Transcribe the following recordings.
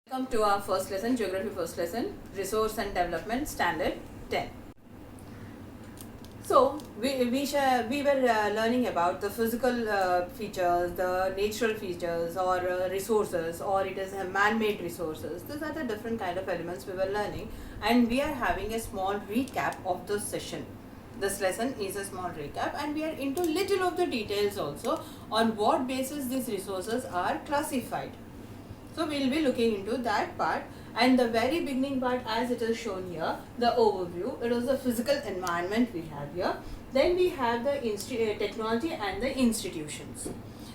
Welcome to our first lesson, Geography first lesson, Resource and Development Standard 10. So, we were learning about the physical features, the natural features or resources, or it is man-made resources. These are the different kind of elements we were learning, and we are having a small recap of the session. This lesson is a small recap, and we are into little of the details also on what basis these resources are classified. So we will be looking into that part, and the very beginning part as it is shown here, the overview. It is the physical environment we have here. Then we have the technology and the institutions.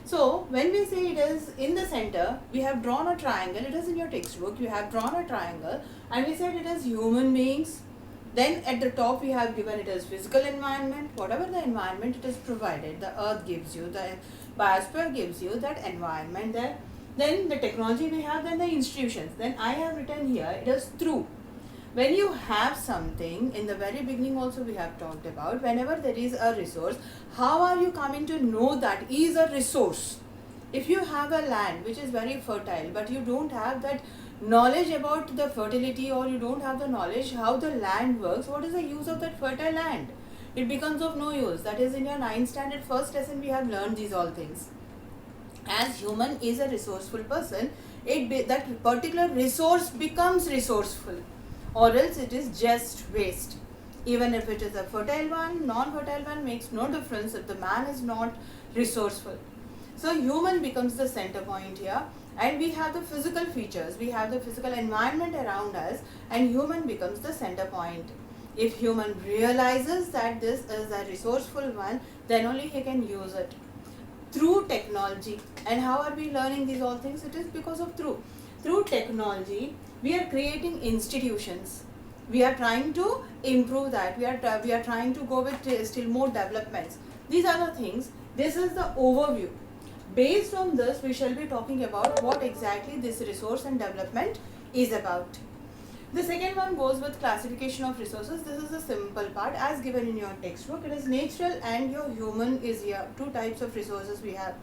So when we say it is in the center, we have drawn a triangle. It is in your textbook. You have drawn a triangle, and we said it is human beings. Then at the top we have given it as physical environment. Whatever the environment it is provided, the earth gives you, the biosphere gives you that environment there. Then the technology we have, then the institutions. Then I have written here, it is through. When you have something, in the very beginning also we have talked about, whenever there is a resource, how are you coming to know that is a resource? If you have a land which is very fertile, but you don't have that knowledge about the fertility, or you don't have the knowledge how the land works, what is the use of that fertile land? It becomes of no use. That is in your 9th standard first lesson we have learned these all things. As human is a resourceful person, that particular resource becomes resourceful, or else it is just waste. Even if it is a fertile one, non-fertile one, makes no difference if the man is not resourceful. So human becomes the center point here, and we have the physical features, we have the physical environment around us, and human becomes the center point. If human realizes that this is a resourceful one, then only he can use it through technology. And how are we learning these all things? It is because of through technology we are creating institutions. We are trying to improve that. We are trying to go with still more developments. These are the things. This is the overview. Based on this, we shall be talking about what exactly this resource and development is about. The second one goes with classification of resources. This is the simple part as given in your textbook. It is natural and your human is here. Two types of resources we have.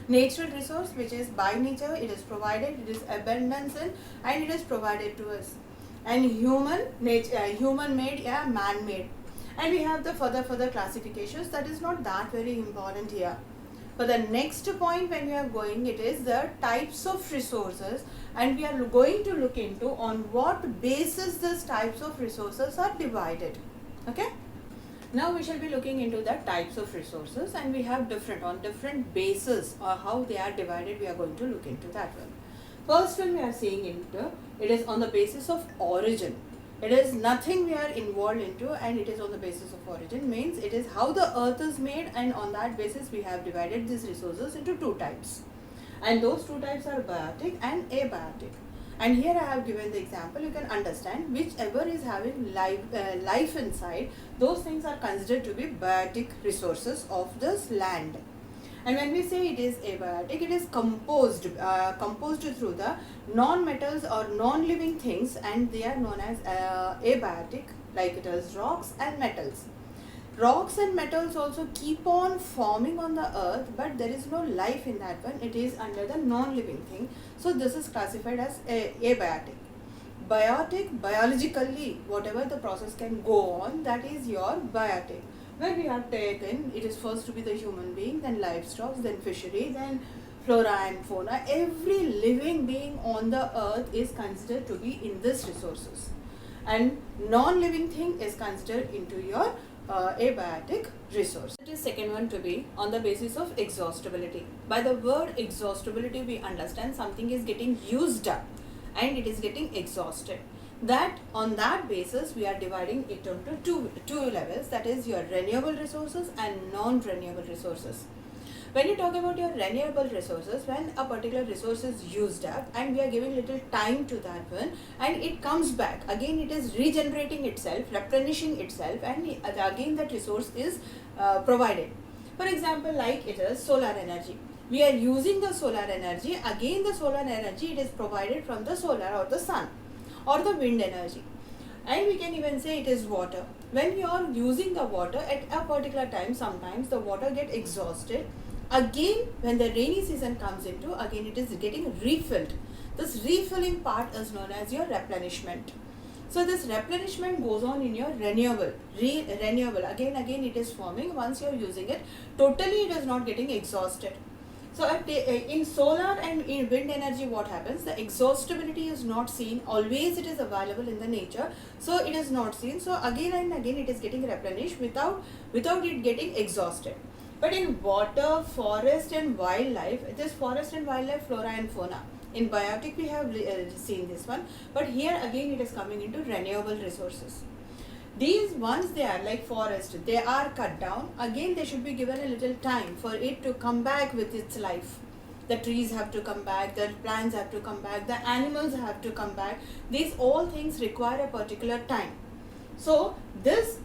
Natural resource, which is by nature, it is provided, it is abundance in, and it is provided to us. And human made, man made. And we have the further classifications. That is not that very important here. But the next point when we are going, it is the types of resources, and we are going to look into on what basis these types of resources are divided. Okay. Now we shall be looking into the types of resources, and we have on different bases or how they are divided. We are going to look into that one. First one we are seeing into, it is on the basis of origin. It is nothing we are involved into, and it is on the basis of origin. Means it is how the earth is made, and on that basis we have divided these resources into two types. And those two types are biotic and abiotic. And here I have given the example. You can understand whichever is having life inside, those things are considered to be biotic resources of this land. And when we say it is abiotic, it is composed through the non-metals or non-living things, and they are known as abiotic, like it is rocks and metals. Rocks and metals also keep on forming on the earth, but there is no life in that one. It is under the non-living thing. So this is classified as abiotic. Biotic, biologically, whatever the process can go on, that is your biotic. Where we have taken, it is first to be the human being, then livestock, then fishery, then flora and fauna. Every living being on the earth is considered to be in this resources, and non-living thing is considered into your abiotic resource. It is second one to be on the basis of exhaustibility. By the word exhaustibility, we understand something is getting used up and it is getting exhausted. That on that basis we are dividing it into two levels, that is your renewable resources and non-renewable resources. When you talk about your renewable resources, when a particular resource is used up and we are giving little time to that one, and it comes back again, it is regenerating itself, replenishing itself, and again that resource is provided. For example, like it is solar energy. We are using the solar energy, again the solar energy, it is provided from the solar or the sun or the wind energy. And we can even say it is water. When we are using the water at a particular time, sometimes the water get exhausted, Again, when the rainy season comes into, again it is getting refilled. This refilling part is known as your replenishment. So this replenishment goes on in your renewable. Renewable, again it is forming once you are using it. Totally it is not getting exhausted. So in solar and in wind energy, what happens? The exhaustibility is not seen. Always it is available in the nature. So it is not seen. So again and again it is getting replenished without it getting exhausted. But in water, forest and wildlife, it is forest and wildlife, flora and fauna. In biotic we have seen this one. But here again it is coming into renewable resources. These once they are like forest, they are cut down, again they should be given a little time for it to come back with its life. The trees have to come back, the plants have to come back, the animals have to come back. These all things require a particular time. So these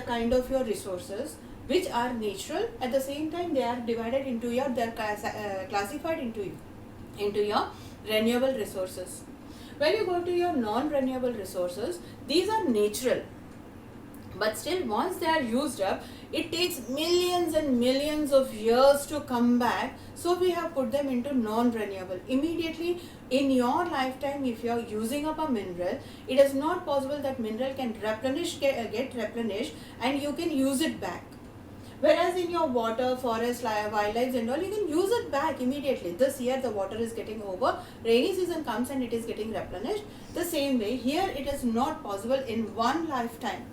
kind of your resources which are natural, at the same time they are divided into your, they are classified into your renewable resources. When you go to your non-renewable resources, these are natural. But still, once they are used up, it takes millions and millions of years to come back. So we have put them into non-renewable. Immediately in your lifetime, if you are using up a mineral, it is not possible that mineral can get replenished and you can use it back. Whereas in your water, forest, wildlife and all, you can use it back immediately. This year the water is getting over, rainy season comes and it is getting replenished. The same way, here it is not possible in one lifetime.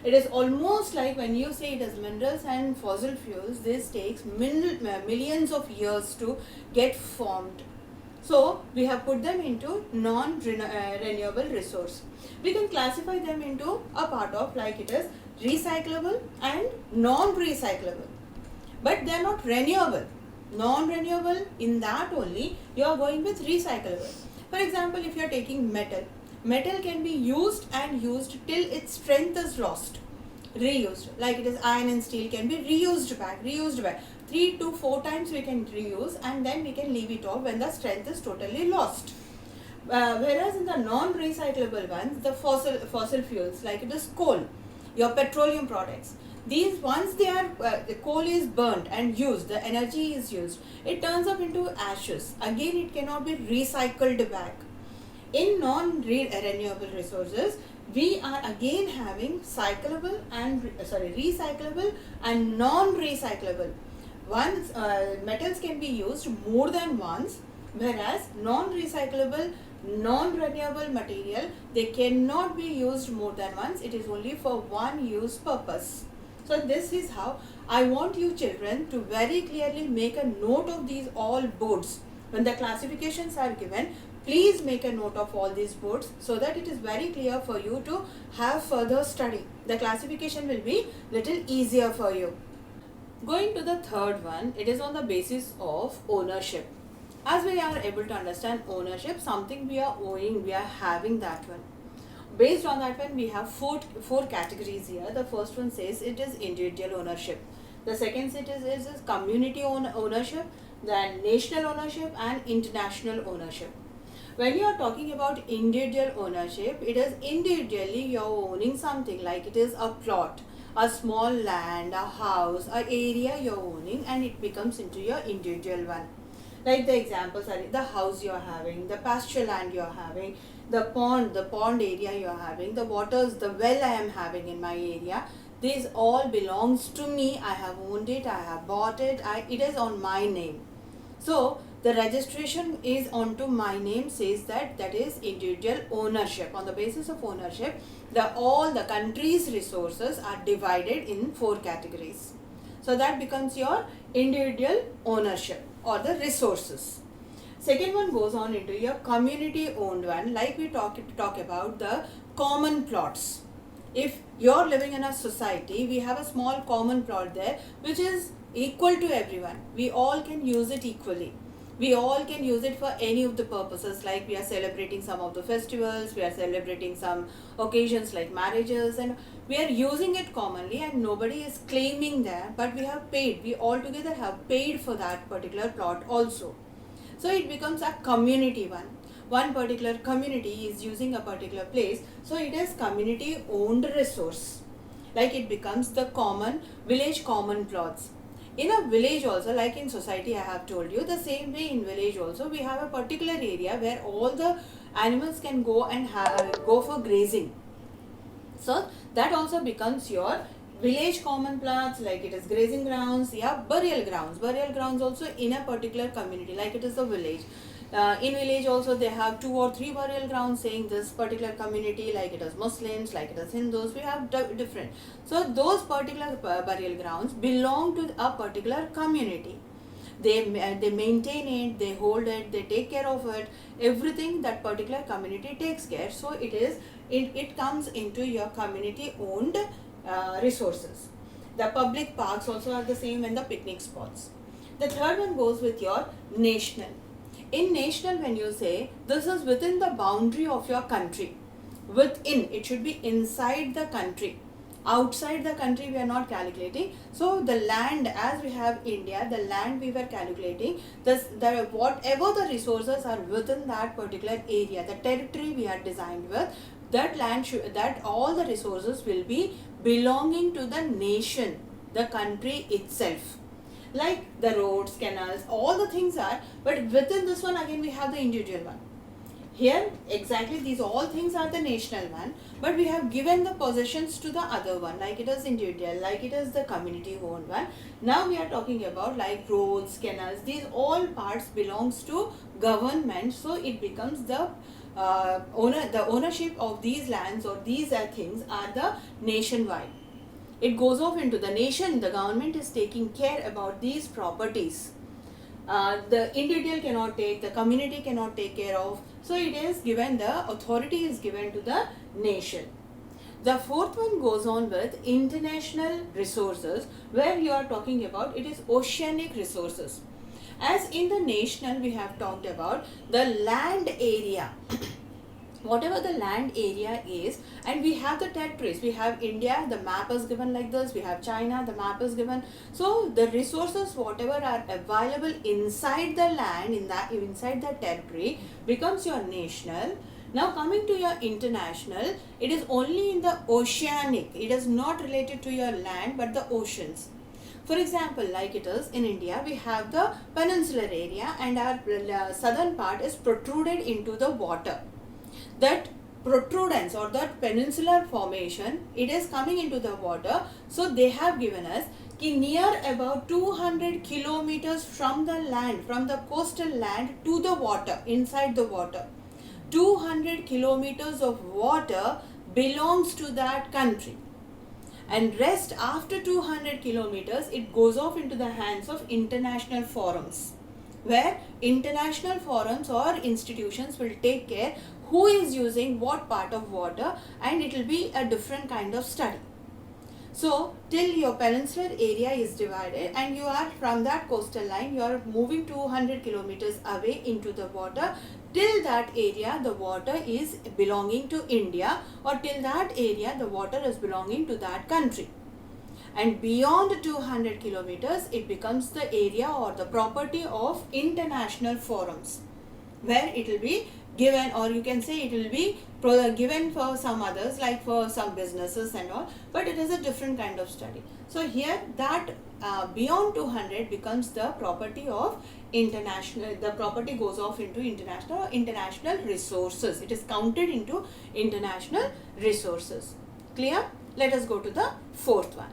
It is almost like when you say it is minerals and fossil fuels, this takes millions of years to get formed. So we have put them into non-renewable resource. We can classify them into a part of like it is recyclable and non-recyclable. But they are not renewable. Non-renewable, in that only you are going with recyclable. For example, if you are taking metal, metal can be used and used till its strength is lost. Reused, like it is iron and steel can be reused back. 3 to 4 times we can reuse and then we can leave it off when the strength is totally lost. Whereas in the non-recyclable ones, the fossil fuels, like it is coal, your petroleum products, these once they are the coal is burnt and used, the energy is used, it turns up into ashes. Again it cannot be recycled back. In non-renewable resources, we are again having recyclable and non-recyclable. Once metals can be used more than once, whereas non-recyclable, non-renewable material, they cannot be used more than once. It is only for one use purpose. So this is how I want you children to very clearly make a note of these all boards. When the classifications are given, please make a note of all these boards so that it is very clear for you to have further study. The classification will be little easier for you. Going to the third one, it is on the basis of ownership. As we are able to understand ownership, something we are owning, we are having that one. Based on that one, we have four categories here. The first one says it is individual ownership. The second set is community ownership, then national ownership and international ownership. When you are talking about individual ownership, it is individually you are owning something, like it is a plot, a small land, a house, a area you are owning, and it becomes into your individual one. Like the examples are the house you are having, the pasture land you are having, the pond area you are having, the waters, the well I am having in my area. This all belongs to me. I have owned it, I have bought it, it is on my name. So the registration is onto my name, says that is individual ownership. On the basis of ownership, all the country's resources are divided in 4 categories. So that becomes your individual ownership or the resources. Second one goes on into your community owned one, like we talk about the common plots. If you're living in a society, we have a small common plot there which is equal to everyone. We all can use it equally. We all can use it for any of the purposes, like we are celebrating some of the festivals, we are celebrating some occasions like marriages, and we are using it commonly and nobody is claiming that, but we have paid, we all together have paid for that particular plot also. So it becomes a community one. One particular community is using a particular place, so it is community owned resource. Like it becomes the village common plots. In a village also, like in society I have told you, the same way in village also we have a particular area where all the animals can go and go for grazing. So that also becomes your village common plots, like it is grazing grounds, yeah, burial grounds. Burial grounds also in a particular community, like it is the village. In village also they have 2 or 3 burial grounds saying this particular community, like it is Muslims, like it is Hindus, we have different. So those particular burial grounds belong to a particular community. They maintain it, they hold it, they take care of it, everything that particular community takes care. So it comes into your community owned resources. The public parks also are the same, and the picnic spots. The third one goes with your national. In national, when you say this is within the boundary of your country, within, it should be inside the country. Outside the country we are not calculating. So the land, as we have India, the land we were calculating, whatever the resources are within that particular area, the territory we are designed with, that land that all the resources will be belonging to the nation, the country itself. Like the roads, canals, all the things are, but within this one again we have the individual one. Here exactly these all things are the national one, but we have given the possessions to the other one, like it is individual, like it is the community owned one. Now we are talking about like roads, canals, these all parts belongs to government, so it becomes the ownership of these lands or these things are the nationwide. It goes off into the nation, the government is taking care about these properties. The individual cannot take, the community cannot take care of, so it is given, the authority is given to the nation. The fourth one goes on with international resources, where you are talking about it is oceanic resources. As in the national we have talked about the land area, whatever the land area is, and we have the territories. We have India, the map is given like this, we have China, the map is given. So the resources whatever are available inside the land, inside the territory, becomes your national. Now coming to your international, it is only in the oceanic, it is not related to your land but the oceans. For example, like it is in India, we have the peninsular area, and our southern part is protruded into the water. That protrudence or that peninsular formation, it is coming into the water. So they have given us near about 200 kilometers from the land, from the coastal land to the water, inside the water, 200 kilometers of water belongs to that country, and rest after 200 kilometers it goes off into the hands of international forums, where international forums or institutions will take care who is using what part of water, and it will be a different kind of study. So till your peninsular area is divided and you are from that coastal line, you are moving 200 kilometers away into the water, till that area the water is belonging to India, or till that area the water is belonging to that country. And beyond 200 kilometers it becomes the area or the property of international forums, where it will be given, or you can say it will be given for some others, like for some businesses and all, but it is a different kind of study. So here that beyond 200 becomes the property of international, the property goes off into international resources, it is counted into international resources. Clear? Let us go to the fourth one.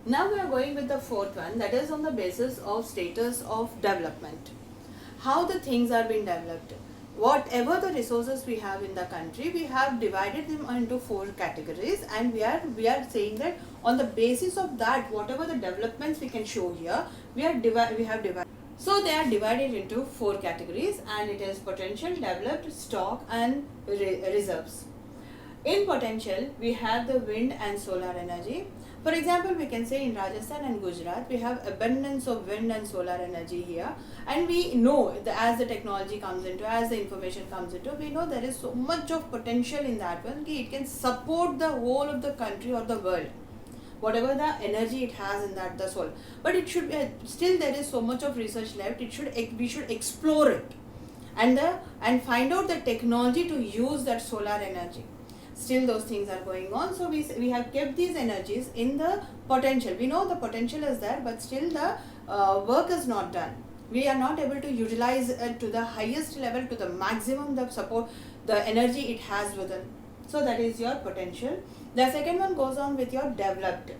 Now we are going with the fourth one, that is on the basis of status of development. How the things are being developed. Whatever the resources we have in the country, we have divided them into 4 categories, and we are saying that on the basis of that, whatever the developments we can show here, we have divided. So they are divided into 4 categories, and it is potential, developed, stock and reserves. In potential, we have the wind and solar energy. For example, we can say in Rajasthan and Gujarat, we have abundance of wind and solar energy here, and we know that as the technology comes into, as the information comes into, we know there is so much of potential in that one, it can support the whole of the country or the world, whatever the energy it has in that, the soul. But it should be, still there is so much of research left, we should explore it and find out the technology to use that solar energy. still those things are going on. So we have kept these energies in the potential. We know the potential is there, but still the work is not done. We are not able to utilize it to the highest level, to the maximum, the support, the energy it has within. So that is your potential. The second one goes on with your developed.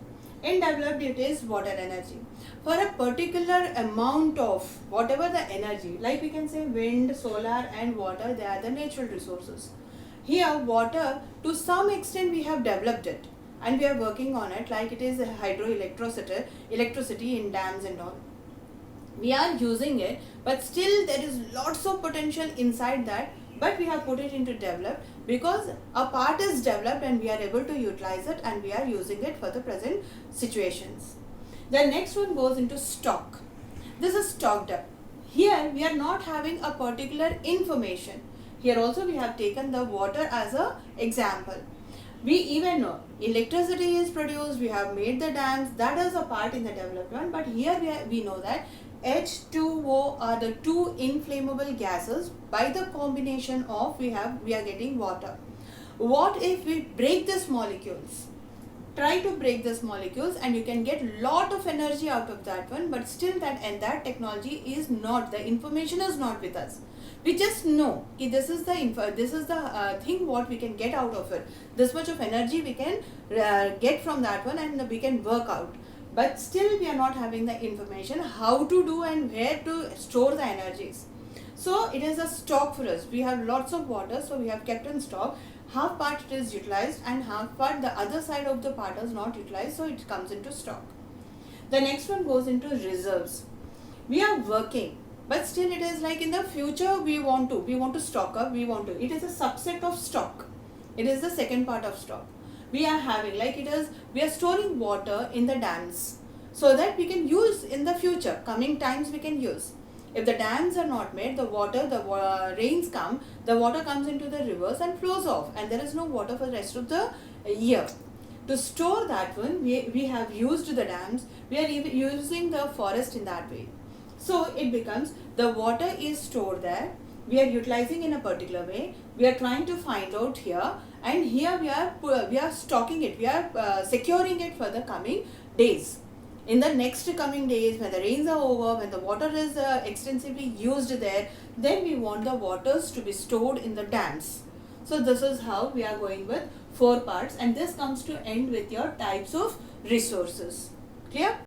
In developed, it is water energy. For a particular amount of whatever the energy, like we can say wind, solar and water, they are the natural resources. Here water, to some extent we have developed it and we are working on it, like it is hydroelectricity, electricity in dams and all. We are using it, but still there is lots of potential inside that, but we have put it into developed because a part is developed and we are able to utilize it and we are using it for the present situations. The next one goes into stock. This is stocked up. Here we are not having a particular information. Here also we have taken the water as a example. We even know electricity is produced, we have made the dams, that is a part in the development, but here we know that H2O are the two inflammable gases. By the combination of we are getting water. What if we break these molecules? Try to break these molecules and you can get lot of energy out of that one, but still that technology is not, the information is not with us. We just know this is the thing what we can get out of it. This much of energy we can get from that one and we can work out. But still we are not having the information how to do and where to store the energies. So it is a stock for us. We have lots of water, so we have kept in stock. Half part it is utilized and half part the other side of the part is not utilized, so it comes into stock. The next one goes into reserves. We are working, but still it is like in the future we want to stock up, it is a subset of stock. It is the second part of stock. We are having, we are storing water in the dams so that we can use in the future, coming times we can use. If the dams are not made, the rains come, the water comes into the rivers and flows off and there is no water for the rest of the year. To store that one, we have used the dams, we are even using the forest in that way. So it becomes the water is stored there, we are utilizing in a particular way, we are trying to find out here, and here we are stocking it, we are securing it for the coming days. In the next coming days, when the rains are over, when the water is extensively used there, then we want the waters to be stored in the dams. So this is how we are going with 4 parts, and this comes to end with your types of resources. Clear?